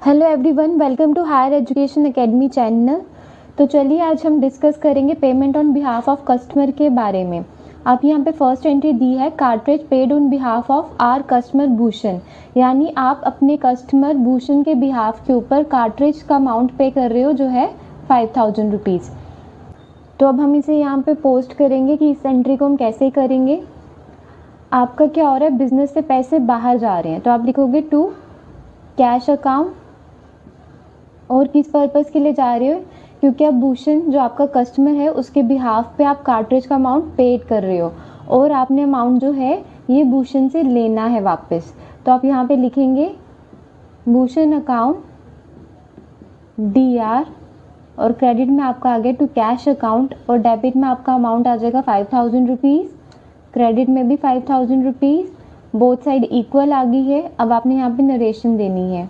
Hello everyone, welcome to higher education academy channel. तो चलिए आज हम डिस्कस करेंगे payment on behalf of customer के बारे में। आप यहाँ पे फर्स्ट एंट्री दी है, cartridge paid on behalf of our customer Bhushan, यानी आप अपने कस्टमर भूषण के बिहाफ के ऊपर कार्ट्रिज का अमाउंट पे कर रहे हो जो है 5000 रुपीज़। तो अब हम इसे यहाँ पे पोस्ट करेंगे कि इस एंट्री को हम कैसे करेंगे। आपका क्या हो रहा है, बिजनेस से पैसे बाहर जा रहे हैं तो आप लिखोगे टू कैश अकाउंट। और किस पर्पज़ के लिए जा रहे हो, क्योंकि आप भूषण जो आपका कस्टमर है उसके बिहाफ पे आप कार्ट्रिज का अमाउंट पेड कर रहे हो और आपने अमाउंट जो है ये भूषण से लेना है वापस। तो आप यहाँ पे लिखेंगे भूषण अकाउंट DR और क्रेडिट में आपका आ गया टू कैश अकाउंट और डेबिट में आपका अमाउंट आ जाएगा 5000 रुपीज़, क्रेडिट में भी 5000 रुपीज़, बोथ साइड इक्वल आ गई है। अब आपने यहाँ पे नरेशन देनी है।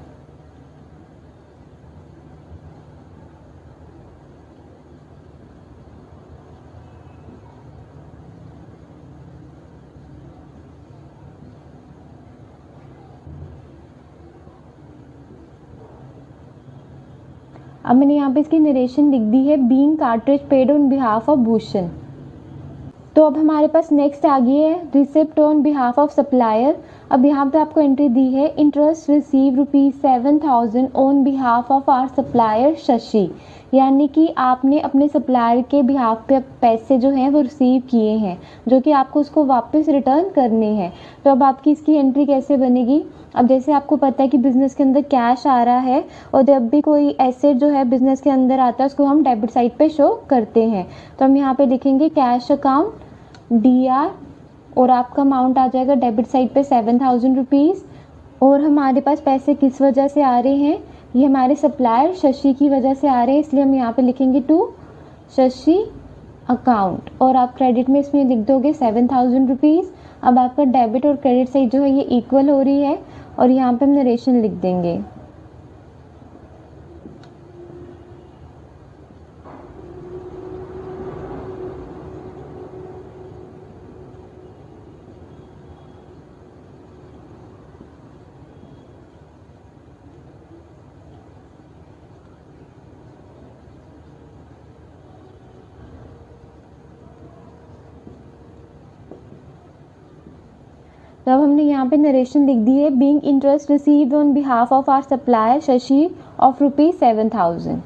अब मैंने यहाँ पे इसकी नरेशन लिख दी है, being cartridge paid on behalf of Bhushan. तो अब हमारे पास नेक्स्ट आ गई है receipt on behalf of supplier. अब यहाँ पे आपको एंट्री दी है, interest receive ₹7000 on behalf of our supplier Shashi, यानी कि आपने अपने सप्लायर के बिहाफ पे पैसे जो हैं वो रिसीव किए हैं जो कि आपको उसको वापस रिटर्न करने हैं। तो अब आपकी इसकी एंट्री कैसे बनेगी। अब जैसे आपको पता है कि बिज़नेस के अंदर कैश आ रहा है और जब भी कोई एसेट जो है बिज़नेस के अंदर आता है उसको हम डेबिट साइड पे शो करते हैं। तो हम यहाँ पे लिखेंगे कैश अकाउंट DR और आपका अमाउंट आ जाएगा डेबिट साइड पे 7000 रुपीज़। और हमारे पास पैसे किस वजह से आ रहे हैं, ये हमारे सप्लायर शशि की वजह से आ रहे हैं, इसलिए हम यहाँ पे लिखेंगे टू शशि अकाउंट और आप क्रेडिट में इसमें लिख दोगे 7000 रुपीज़। अब आपका डेबिट और क्रेडिट साइड जो है ये इक्वल हो रही है और यहाँ पे हम नरेशन लिख देंगे। तो अब हमने यहाँ पे नरेशन लिख दी है, being interest received on behalf of our supplier Shashi of ₹7000।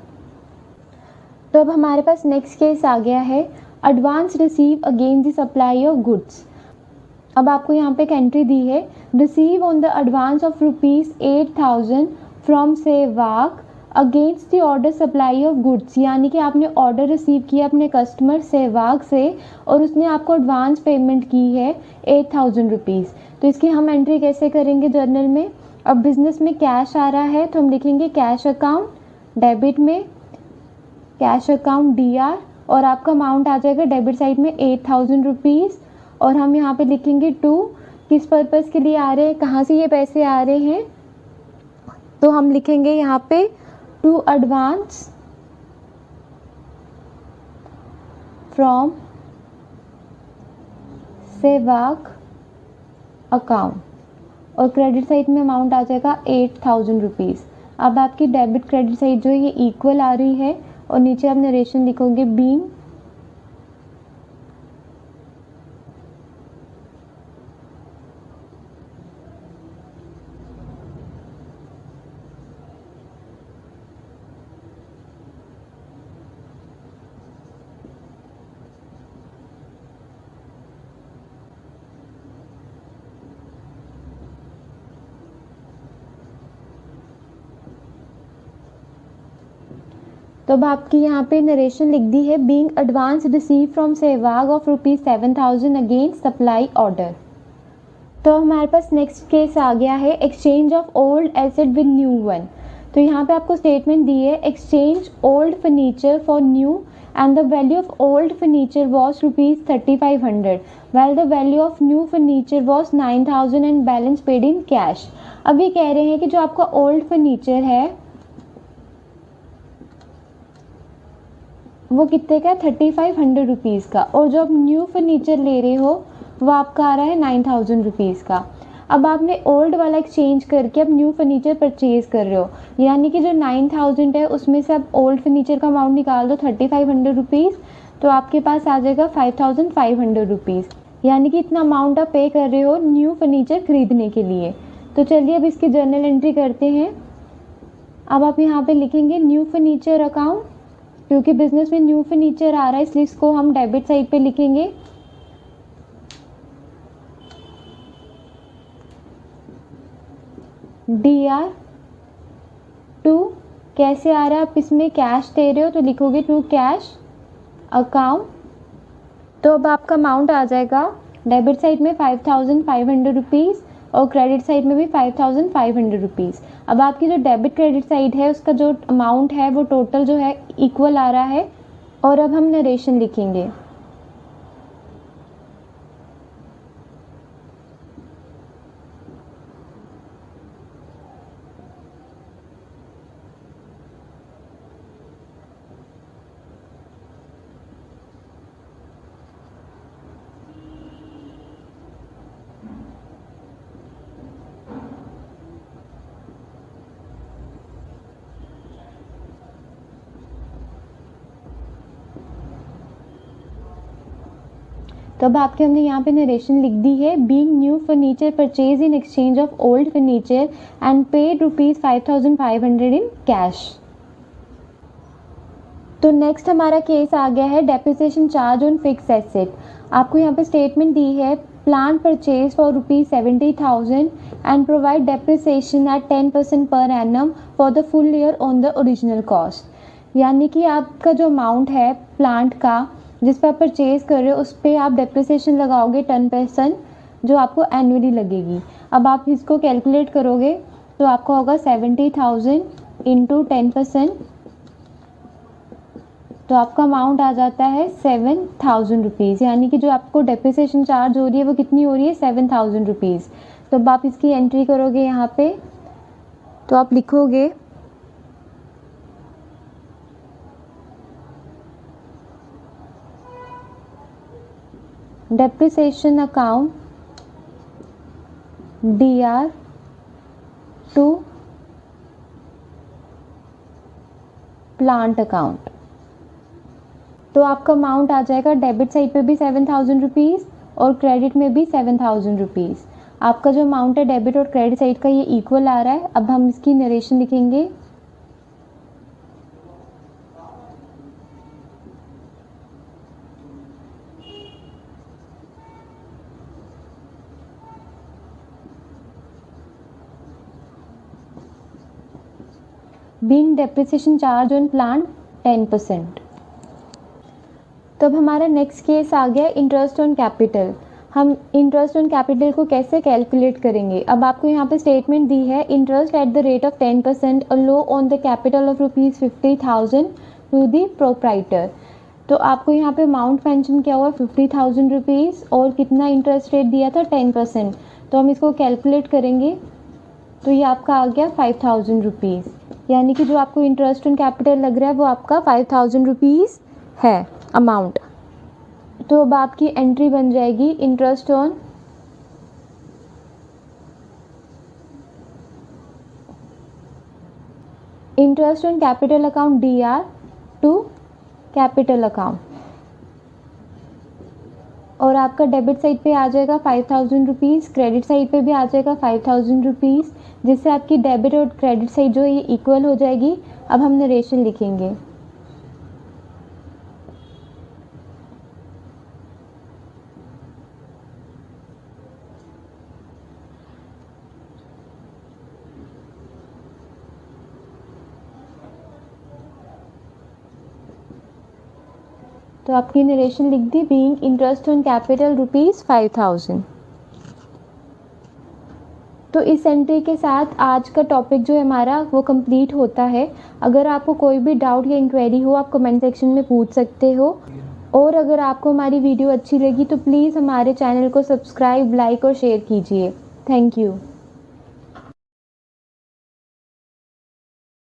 तो अब हमारे पास नेक्स्ट केस आ गया है, advance receive against the supply of goods. अब आपको यहाँ पे एक एंट्री दी है, receive on the advance of ₹8000 from Sehwag against the order supply of goods, यानी कि आपने ऑर्डर रिसीव किया अपने कस्टमर सहवाग से और उसने आपको एडवांस पेमेंट की है 8000 रुपीज़। तो इसकी हम एंट्री कैसे करेंगे जर्नल में। अब बिजनेस में कैश आ रहा है तो हम लिखेंगे कैश अकाउंट, डेबिट में कैश अकाउंट DR और आपका अमाउंट आ जाएगा डेबिट साइड में 8000 रुपीज़। और हम यहाँ पे लिखेंगे टू, किस पर्पज़ के लिए आ रहे हैं, कहाँ से ये पैसे आ रहे हैं, तो हम लिखेंगे यहाँ पे to advance from Sehwag account और क्रेडिट साइड में अमाउंट आ जाएगा 8000 रुपीज़। अब आपकी डेबिट क्रेडिट साइड जो है ये इक्वल आ रही है और नीचे आप नरेशन लिखोगे बीइंग तो अब आपकी यहाँ पे नरेशन लिख दी है, being advance receive from Sehwag of ₹7000 against supply order. तो हमारे पास नेक्स्ट केस आ गया है, exchange of old asset with new one. तो यहाँ पे आपको स्टेटमेंट दी है, exchange old furniture for new and the value of old furniture was ₹3500 while the value of new furniture was 9000 and balance paid in cash। अब ये कह रहे हैं कि जो आपका ओल्ड फर्नीचर है वो कितने का है, 3500 रुपीज़ का, और जो आप न्यू फर्नीचर ले रहे हो वो आपका आ रहा है 9000 रुपीज़ का। अब आपने ओल्ड वाला एक्सचेंज करके अब न्यू फर्नीचर परचेज़ कर रहे हो, यानी कि जो 9000 है उसमें से आप ओल्ड फर्नीचर का अमाउंट निकाल दो 3500 रुपीज़, तो आपके पास आ जाएगा 5500 रुपीज़, यानी कि इतना अमाउंट आप पे कर रहे हो न्यू फर्नीचर खरीदने के लिए। तो चलिए अब इसकी जर्नल एंट्री करते हैं। अब आप यहाँ पे लिखेंगे न्यू फर्नीचर अकाउंट, क्योंकि बिजनेस में न्यू फर्नीचर आ रहा है इसलिए इसको हम डेबिट साइड पे लिखेंगे। DR टू कैसे आ रहा है, आप इसमें कैश दे रहे हो तो लिखोगे टू कैश अकाउंट। तो अब आपका अमाउंट आ जाएगा डेबिट साइड में 5500 रुपीज़ और क्रेडिट साइड में भी 5500 रुपीज़। अब आपकी जो डेबिट क्रेडिट साइड है उसका जो अमाउंट है वो टोटल जो है इक्वल आ रहा है। और अब हम नरेशन लिखेंगे। तो अब आपके हमने यहाँ पे नरेशन लिख दी है। Being new furniture purchase in exchange of old furniture and paid ₹5500 in cash. तो नेक्स्ट हमारा केस आ गया है depreciation charge on fix asset. आपको यहाँ पे स्टेटमेंट दी है plant purchase for ₹70,000 and provide depreciation eight 10% per annum for the full year on the original cost. यानी कि आपका जो अमाउंट है प्लांट का जिस पर आप परचेज कर रहे हो उस पर आप डेप्रिसिएशन लगाओगे 10%, जो आपको एनुअली लगेगी। अब आप इसको कैलकुलेट करोगे तो आपका होगा 70,000 इंटू 10%, तो आपका अमाउंट आ जाता है 7000 रुपीज़, यानी कि जो आपको डेप्रिसिएशन चार्ज हो रही है वो कितनी हो रही है 7000 रुपीज़। तो अब आप इसकी एंट्री करोगे यहाँ पे, तो आप लिखोगे depreciation account DR to plant account. तो आपका अमाउंट आ जाएगा डेबिट साइड पे भी 7000 रुपीज़ और क्रेडिट में भी 7000 रुपीज़। आपका जो अमाउंट है डेबिट और क्रेडिट साइड का ये इक्वल आ रहा है। अब हम इसकी नरेशन लिखेंगे। Being depreciation charge on plant 10%। तो अब हमारा नेक्स्ट केस आ गया इंटरेस्ट ऑन कैपिटल। हम इंटरेस्ट ऑन कैपिटल को कैसे कैलकुलेट करेंगे। अब आपको यहाँ पे स्टेटमेंट दी है interest at the rate of 10% और loan on the capital of ₹50,000 to the proprietor. तो आपको यहाँ पे अमाउंट मेंशन किया हुआ 50,000 रुपीज़ और कितना इंटरेस्ट रेट दिया था 10%। तो हम इसको कैलकुलेट करेंगे तो ये आपका आ गया 5000 रुपीज़, यानी कि जो आपको इंटरेस्ट ऑन कैपिटल लग रहा है वो आपका 5000 रुपीज़ है अमाउंट। तो अब आपकी एंट्री बन जाएगी interest on capital account DR to capital account, और आपका डेबिट साइड पे आ जाएगा 5000 रुपीज़, क्रेडिट साइड पे भी आ जाएगा 5000 रुपीज़, जिससे आपकी डेबिट और क्रेडिट साइड जो है ये इक्वल हो जाएगी। अब हम नरेशन लिखेंगे। तो आपकी नरेशन लिख दी बीइंग इंटरेस्ट ऑन कैपिटल ₹5000। तो इस एंट्री के साथ आज का टॉपिक जो है हमारा वो कंप्लीट होता है। अगर आपको कोई भी डाउट या इंक्वायरी हो आप कमेंट सेक्शन में पूछ सकते हो, और अगर आपको हमारी वीडियो अच्छी लगी तो प्लीज़ हमारे चैनल को सब्सक्राइब, लाइक और शेयर कीजिए। Thank you.